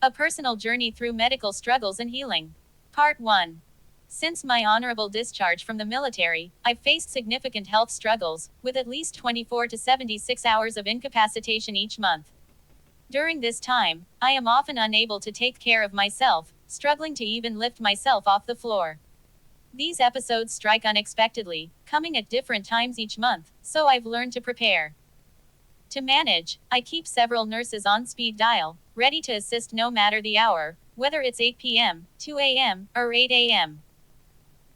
A personal journey through medical struggles and healing. Part 1. Since my honorable discharge from the military, I've faced significant health struggles, with at least 24 to 76 hours of incapacitation each month. During this time, I am often unable to take care of myself, struggling to even lift myself off the floor. These episodes strike unexpectedly, coming at different times each month, so I've learned to prepare. To manage, I keep several nurses on speed dial, ready to assist no matter the hour, whether it's 8 p.m., 2 a.m., or 8 a.m.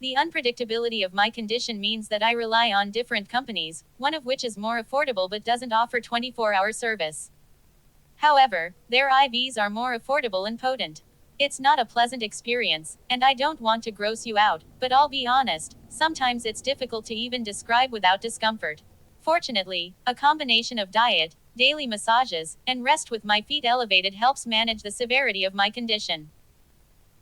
The unpredictability of my condition means that I rely on different companies, one of which is more affordable but doesn't offer 24-hour service. However, their IVs are more affordable and potent. It's not a pleasant experience, and I don't want to gross you out, but I'll be honest, sometimes it's difficult to even describe without discomfort. Fortunately, a combination of diet, daily massages, and rest with my feet elevated helps manage the severity of my condition.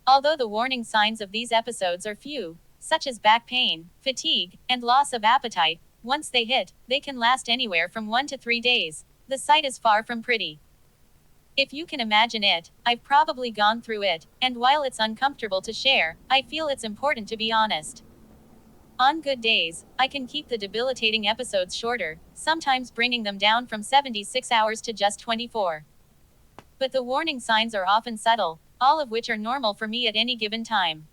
Although the warning signs of these episodes are few, such as back pain, fatigue, and loss of appetite, once they hit, they can last anywhere from 1 to 3 days. The sight is far from pretty. If you can imagine it, I've probably gone through it, and while it's uncomfortable to share, I feel it's important to be honest. On good days, I can keep the debilitating episodes shorter, sometimes bringing them down from 76 hours to just 24. But the warning signs are often subtle, all of which are normal for me at any given time.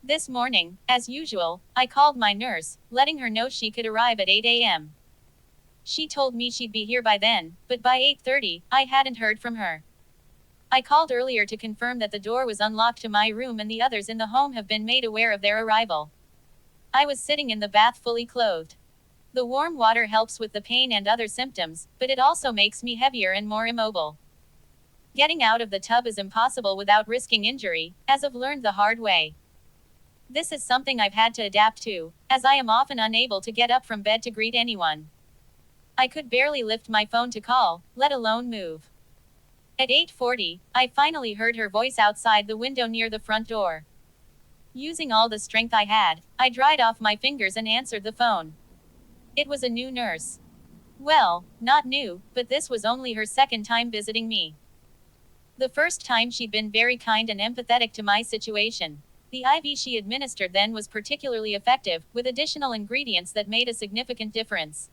This morning, as usual, I called my nurse, letting her know she could arrive at 8 a.m. She told me she'd be here by then, but by 8:30, I hadn't heard from her. I called earlier to confirm that the door was unlocked to my room and the others in the home have been made aware of their arrival. I was sitting in the bath fully clothed. The warm water helps with the pain and other symptoms, but it also makes me heavier and more immobile. Getting out of the tub is impossible without risking injury, as I've learned the hard way. This is something I've had to adapt to, as I am often unable to get up from bed to greet anyone. I could barely lift my phone to call, let alone move. At 8:40, I finally heard her voice outside the window near the front door. Using all the strength I had, I dried off my fingers and answered the phone. It was a new nurse. Well, not new, but this was only her second time visiting me. The first time she'd been very kind and empathetic to my situation. The IV she administered then was particularly effective, with additional ingredients that made a significant difference.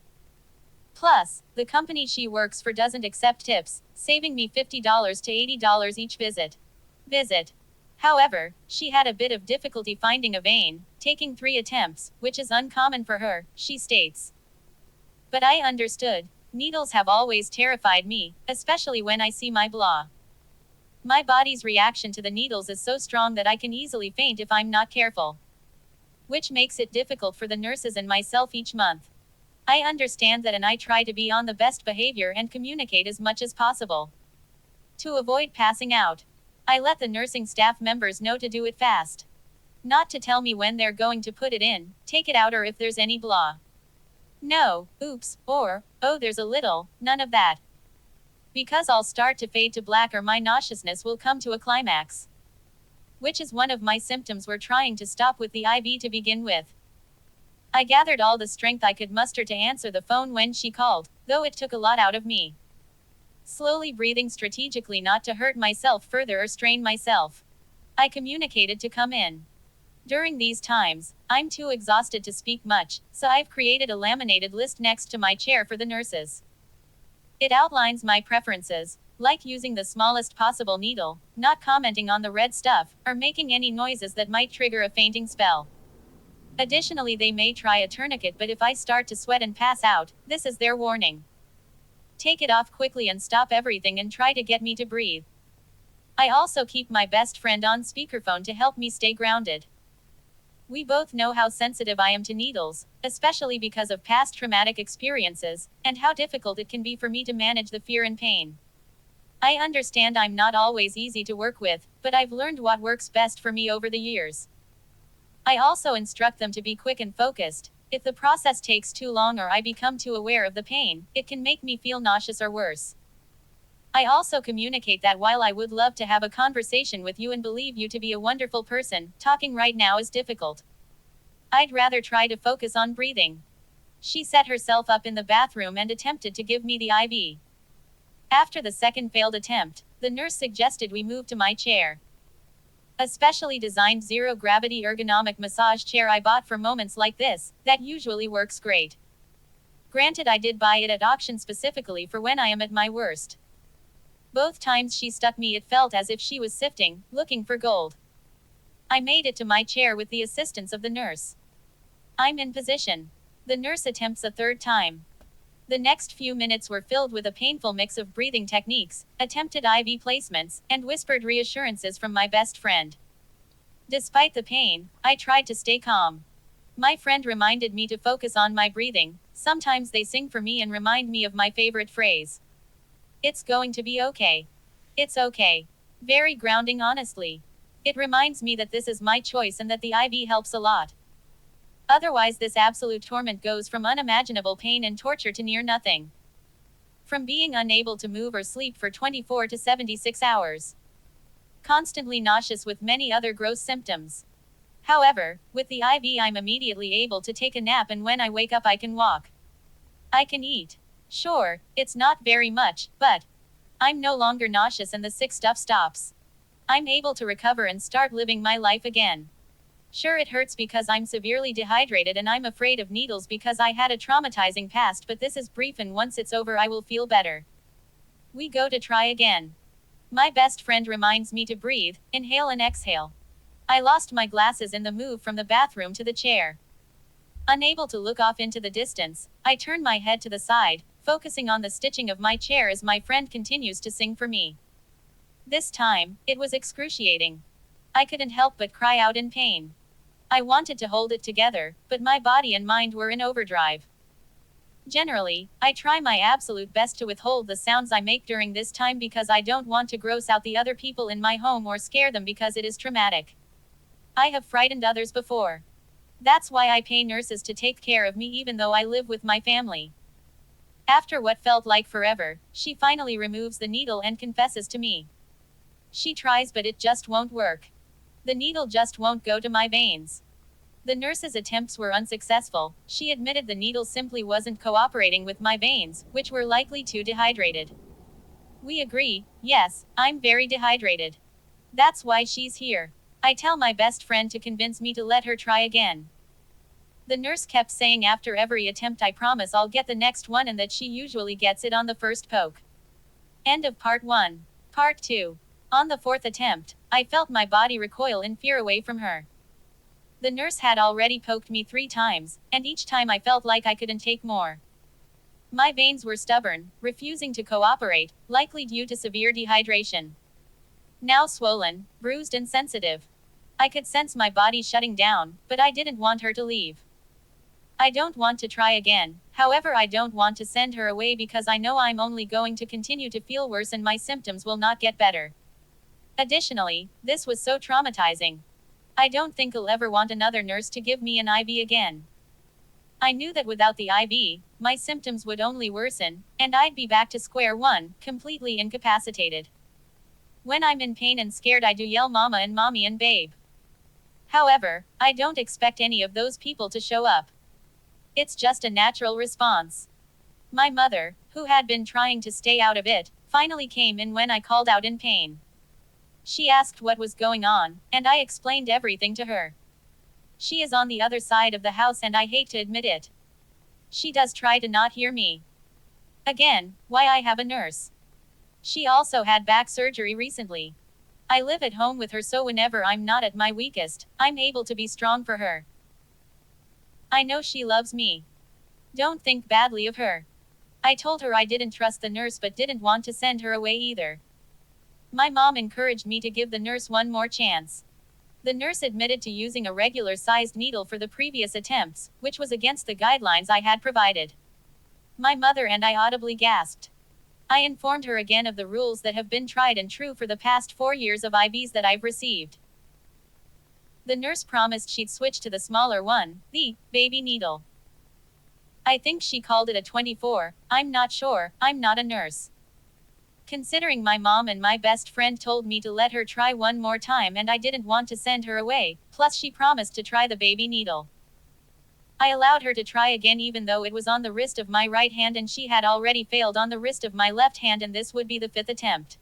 Plus, the company she works for doesn't accept tips, saving me $50 to $80 each visit. However, she had a bit of difficulty finding a vein, taking 3 attempts, which is uncommon for her, she states. But I understood. Needles have always terrified me, especially when I see my blah. My body's reaction to the needles is so strong that I can easily faint if I'm not careful. Which makes it difficult for the nurses and myself each month. I understand that and I try to be on the best behavior and communicate as much as possible. To avoid passing out, I let the nursing staff members know to do it fast. Not to tell me when they're going to put it in, take it out or if there's any blah. No, oops, or, oh there's a little, none of that. Because I'll start to fade to black or my nauseousness will come to a climax. Which is one of my symptoms we're trying to stop with the IV to begin with. I gathered all the strength I could muster to answer the phone when she called, though it took a lot out of me. Slowly breathing strategically not to hurt myself further or strain myself. I communicated to come in. During these times, I'm too exhausted to speak much, so I've created a laminated list next to my chair for the nurses. It outlines my preferences, like using the smallest possible needle, not commenting on the red stuff, or making any noises that might trigger a fainting spell. Additionally, they may try a tourniquet, but if I start to sweat and pass out, this is their warning. Take it off quickly and stop everything and try to get me to breathe. I also keep my best friend on speakerphone to help me stay grounded. We both know how sensitive I am to needles, especially because of past traumatic experiences, and how difficult it can be for me to manage the fear and pain. I understand I'm not always easy to work with, but I've learned what works best for me over the years. I also instruct them to be quick and focused. If the process takes too long or I become too aware of the pain, it can make me feel nauseous or worse. I also communicate that while I would love to have a conversation with you and believe you to be a wonderful person, talking right now is difficult. I'd rather try to focus on breathing. She set herself up in the bathroom and attempted to give me the IV. After the second failed attempt, The nurse suggested we move to my chair. A specially designed zero-gravity ergonomic massage chair I bought for moments like this, that usually works great. Granted, I did buy it at auction specifically for when I am at my worst. Both times she stuck me, it felt as if she was sifting, looking for gold. I made it to my chair with the assistance of the nurse. I'm in position. The nurse attempts a third time. The next few minutes were filled with a painful mix of breathing techniques, attempted IV placements, and whispered reassurances from my best friend. Despite the pain, I tried to stay calm. My friend reminded me to focus on my breathing. Sometimes they sing for me and remind me of my favorite phrase. It's going to be okay. It's okay. Very grounding, honestly. It reminds me that this is my choice and that the IV helps a lot. Otherwise, this absolute torment goes from unimaginable pain and torture to near nothing. From being unable to move or sleep for 24 to 76 hours. Constantly nauseous with many other gross symptoms. However, with the IV, I'm immediately able to take a nap, and when I wake up, I can walk. I can eat. Sure, it's not very much, but I'm no longer nauseous and the sick stuff stops. I'm able to recover and start living my life again. Sure, it hurts because I'm severely dehydrated and I'm afraid of needles because I had a traumatizing past, but this is brief and once it's over, I will feel better. We go to try again. My best friend reminds me to breathe, inhale and exhale. I lost my glasses in the move from the bathroom to the chair. Unable to look off into the distance, I turn my head to the side, focusing on the stitching of my chair as my friend continues to sing for me. This time, it was excruciating. I couldn't help but cry out in pain. I wanted to hold it together, but my body and mind were in overdrive. Generally, I try my absolute best to withhold the sounds I make during this time because I don't want to gross out the other people in my home or scare them because it is traumatic. I have frightened others before. That's why I pay nurses to take care of me even though I live with my family. After what felt like forever, she finally removes the needle and confesses to me. She tries, but it just won't work. The needle just won't go to my veins. The nurse's attempts were unsuccessful. She admitted the needle simply wasn't cooperating with my veins, which were likely too dehydrated. We agree, yes, I'm very dehydrated. That's why she's here. I tell my best friend to convince me to let her try again. The nurse kept saying after every attempt, I promise I'll get the next one, and that she usually gets it on the first poke. End of part 1. Part 2. On the fourth attempt, I felt my body recoil in fear away from her. The nurse had already poked me 3 times, and each time I felt like I couldn't take more. My veins were stubborn, refusing to cooperate, likely due to severe dehydration. Now swollen, bruised and sensitive. I could sense my body shutting down, but I didn't want her to leave. I don't want to try again. However, I don't want to send her away because I know I'm only going to continue to feel worse and my symptoms will not get better. Additionally, this was so traumatizing. I don't think I'll ever want another nurse to give me an IV again. I knew that without the IV, my symptoms would only worsen, and I'd be back to square one, completely incapacitated. When I'm in pain and scared, I do yell mama and mommy and babe. However, I don't expect any of those people to show up. It's just a natural response. My mother, who had been trying to stay out of it, finally came in when I called out in pain. She asked what was going on, and I explained everything to her. She is on the other side of the house and I hate to admit it. She does try to not hear me. Again, why I have a nurse. She also had back surgery recently. I live at home with her, so whenever I'm not at my weakest, I'm able to be strong for her. I know she loves me. Don't think badly of her. I told her I didn't trust the nurse but didn't want to send her away either. My mom encouraged me to give the nurse one more chance. The nurse admitted to using a regular-sized needle for the previous attempts, which was against the guidelines I had provided. My mother and I audibly gasped. I informed her again of the rules that have been tried and true for the past 4 years of IVs that I've received. The nurse promised she'd switch to the smaller one, the baby needle. I think she called it a 24, I'm not sure, I'm not a nurse. Considering my mom and my best friend told me to let her try one more time and I didn't want to send her away, plus she promised to try the baby needle. I allowed her to try again even though it was on the wrist of my right hand and she had already failed on the wrist of my left hand, and this would be the 5th attempt.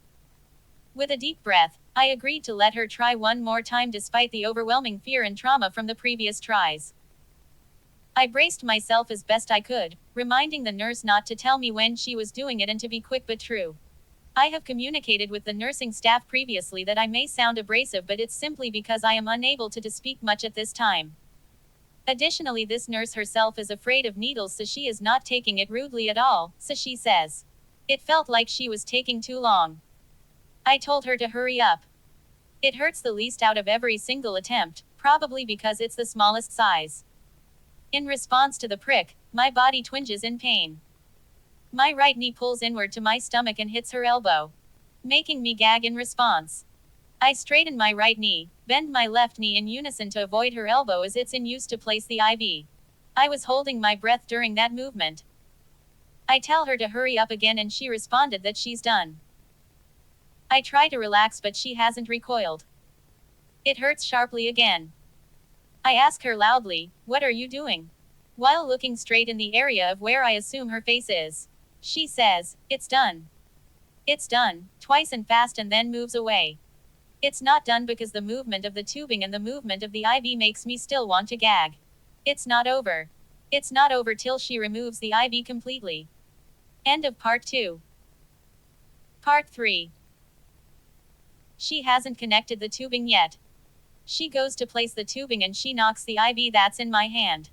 With a deep breath, I agreed to let her try one more time despite the overwhelming fear and trauma from the previous tries. I braced myself as best I could, reminding the nurse not to tell me when she was doing it and to be quick but true. I have communicated with the nursing staff previously that I may sound abrasive, but it's simply because I am unable to speak much at this time. Additionally, this nurse herself is afraid of needles, so she is not taking it rudely at all, so she says. It felt like she was taking too long. I told her to hurry up. It hurts the least out of every single attempt, probably because it's the smallest size. In response to the prick, my body twinges in pain. My right knee pulls inward to my stomach and hits her elbow, making me gag in response. I straighten my right knee, bend my left knee in unison to avoid her elbow as it's in use to place the IV. I was holding my breath during that movement. I tell her to hurry up again and she responded that she's done. I try to relax but she hasn't recoiled. It hurts sharply again. I ask her loudly, "What are you doing?" while looking straight in the area of where I assume her face is. She says, "It's done." It's done, twice and fast, and then moves away. It's not done because the movement of the tubing and the movement of the IV makes me still want to gag. It's not over. It's not over till she removes the IV completely. End of part 2. Part 3. She hasn't connected the tubing yet. She goes to place the tubing and she knocks the IV that's in my hand.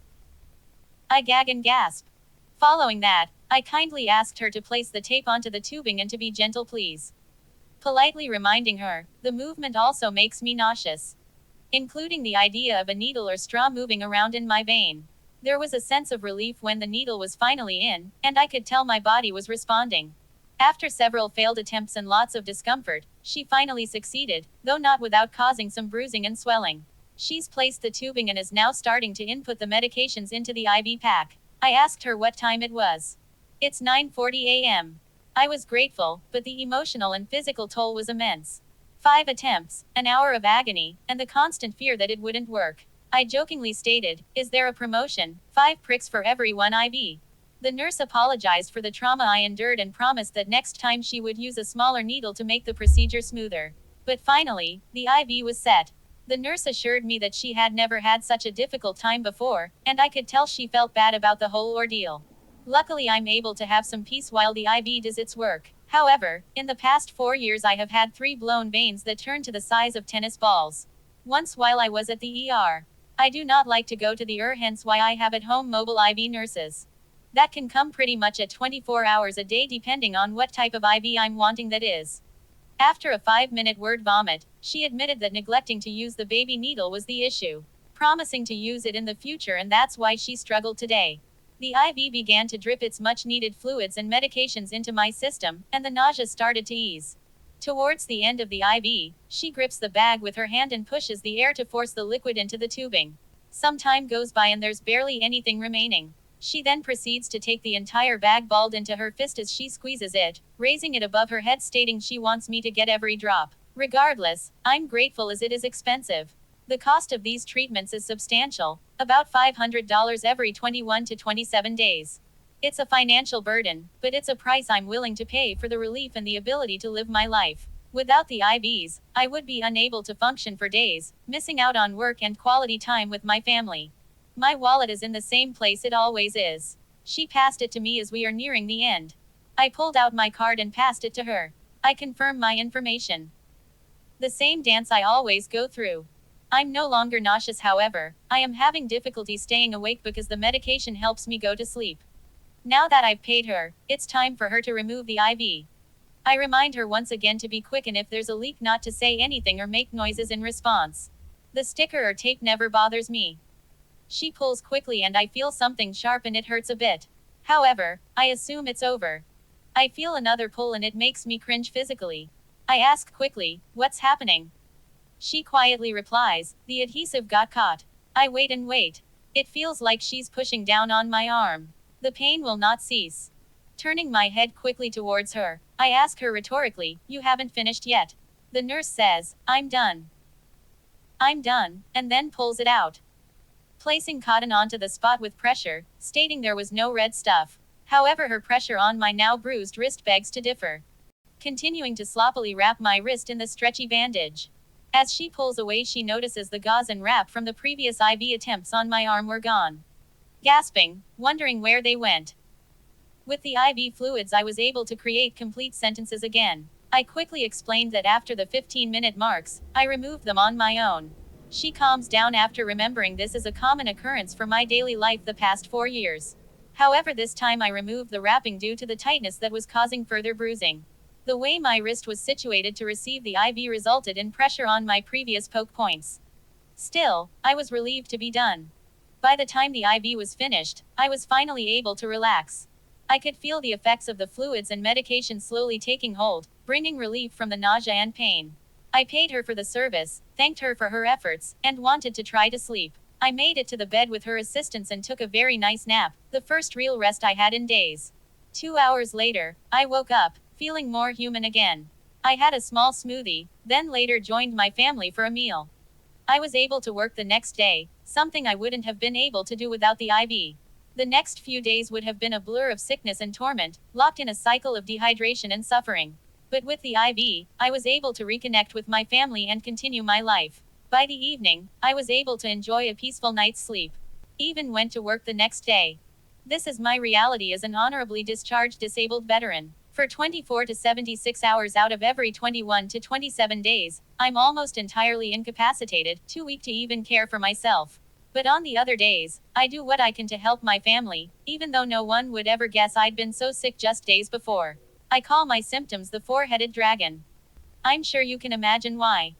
I gag and gasp. Following that, I kindly asked her to place the tape onto the tubing and to be gentle, please. Politely reminding her, the movement also makes me nauseous, including the idea of a needle or straw moving around in my vein. There was a sense of relief when the needle was finally in, and I could tell my body was responding. After several failed attempts and lots of discomfort, she finally succeeded, though not without causing some bruising and swelling. She's placed the tubing and is now starting to input the medications into the IV pack. I asked her what time it was. It's 9:40 a.m. I was grateful, but the emotional and physical toll was immense. 5 attempts, an hour of agony, and the constant fear that it wouldn't work. I jokingly stated, "Is there a promotion? 5 pricks for every 1 IV." The nurse apologized for the trauma I endured and promised that next time she would use a smaller needle to make the procedure smoother. But finally, the IV was set. The nurse assured me that she had never had such a difficult time before, and I could tell she felt bad about the whole ordeal. Luckily, I'm able to have some peace while the IV does its work. However, in the past 4 years I have had 3 blown veins that turned to the size of tennis balls. Once while I was at the ER. I do not like to go to the ER, hence why I have at home mobile IV nurses. That can come pretty much at 24 hours a day depending on what type of IV I'm wanting, that is. After a 5-minute word vomit, she admitted that neglecting to use the baby needle was the issue, promising to use it in the future, and that's why she struggled today. The IV began to drip its much needed fluids and medications into my system, and the nausea started to ease. Towards the end of the IV, she grips the bag with her hand and pushes the air to force the liquid into the tubing. Some time goes by and there's barely anything remaining. She then proceeds to take the entire bag balled into her fist as she squeezes it, raising it above her head, stating she wants me to get every drop. Regardless, I'm grateful as it is expensive. The cost of these treatments is substantial, about $500 every 21 to 27 days. It's a financial burden, but it's a price I'm willing to pay for the relief and the ability to live my life. Without the IVs, I would be unable to function for days, missing out on work and quality time with my family. My wallet is in the same place it always is. She passed it to me as we are nearing the end. I pulled out my card and passed it to her. I confirm my information. The same dance I always go through. I'm no longer nauseous, however, I am having difficulty staying awake because the medication helps me go to sleep. Now that I've paid her, it's time for her to remove the IV. I remind her once again to be quick and if there's a leak not to say anything or make noises in response. The sticker or tape never bothers me. She pulls quickly and I feel something sharp and it hurts a bit. However, I assume it's over. I feel another pull and it makes me cringe physically. I ask quickly, "What's happening?" She quietly replies, "The adhesive got caught." I wait and wait. It feels like she's pushing down on my arm. The pain will not cease. Turning my head quickly towards her, I ask her rhetorically, "You haven't finished yet?" The nurse says, "I'm done." I'm done, and then pulls it out, placing cotton onto the spot with pressure, stating there was no red stuff. However, her pressure on my now bruised wrist begs to differ. continuing to sloppily wrap my wrist in the stretchy bandage. As she pulls away, she notices the gauze and wrap from the previous IV attempts on my arm were gone. Gasping, wondering where they went. With the IV fluids, I was able to create complete sentences again. I quickly explained that after the 15-minute marks, I removed them on my own. She calms down after remembering this is a common occurrence for my daily life the past 4 years. However, this time I removed the wrapping due to the tightness that was causing further bruising. The way my wrist was situated to receive the IV resulted in pressure on my previous poke points. Still, I was relieved to be done. By the time the IV was finished, I was finally able to relax. I could feel the effects of the fluids and medication slowly taking hold, bringing relief from the nausea and pain. I paid her for the service, thanked her for her efforts, and wanted to try to sleep. I made it to the bed with her assistance and took a very nice nap, the first real rest I had in days. 2 hours later, I woke up, feeling more human again. I had a small smoothie, then later joined my family for a meal. I was able to work the next day, something I wouldn't have been able to do without the IV. The next few days would have been a blur of sickness and torment, locked in a cycle of dehydration and suffering. But with the IV, I was able to reconnect with my family and continue my life. By the evening, I was able to enjoy a peaceful night's sleep. Even went to work the next day. This is my reality as an honorably discharged disabled veteran. For 24 to 76 hours out of every 21 to 27 days, I'm almost entirely incapacitated, too weak to even care for myself. But on the other days, I do what I can to help my family, even though no one would ever guess I'd been so sick just days before. I call my symptoms the four-headed dragon. I'm sure you can imagine why.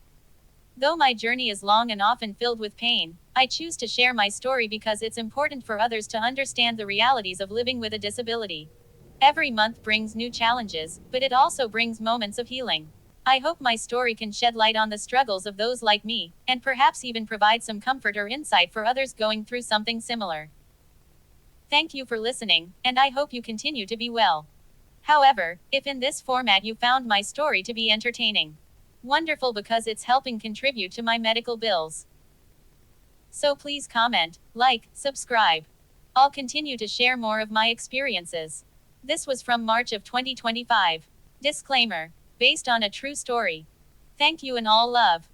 Though my journey is long and often filled with pain, I choose to share my story because it's important for others to understand the realities of living with a disability. Every month brings new challenges, but it also brings moments of healing. I hope my story can shed light on the struggles of those like me, and perhaps even provide some comfort or insight for others going through something similar. Thank you for listening, and I hope you continue to be well. However, if in this format you found my story to be entertaining, wonderful, because it's helping contribute to my medical bills. So please comment, like, subscribe. I'll continue to share more of my experiences. This was from March of 2025. Disclaimer. Based on a true story. Thank you and all love.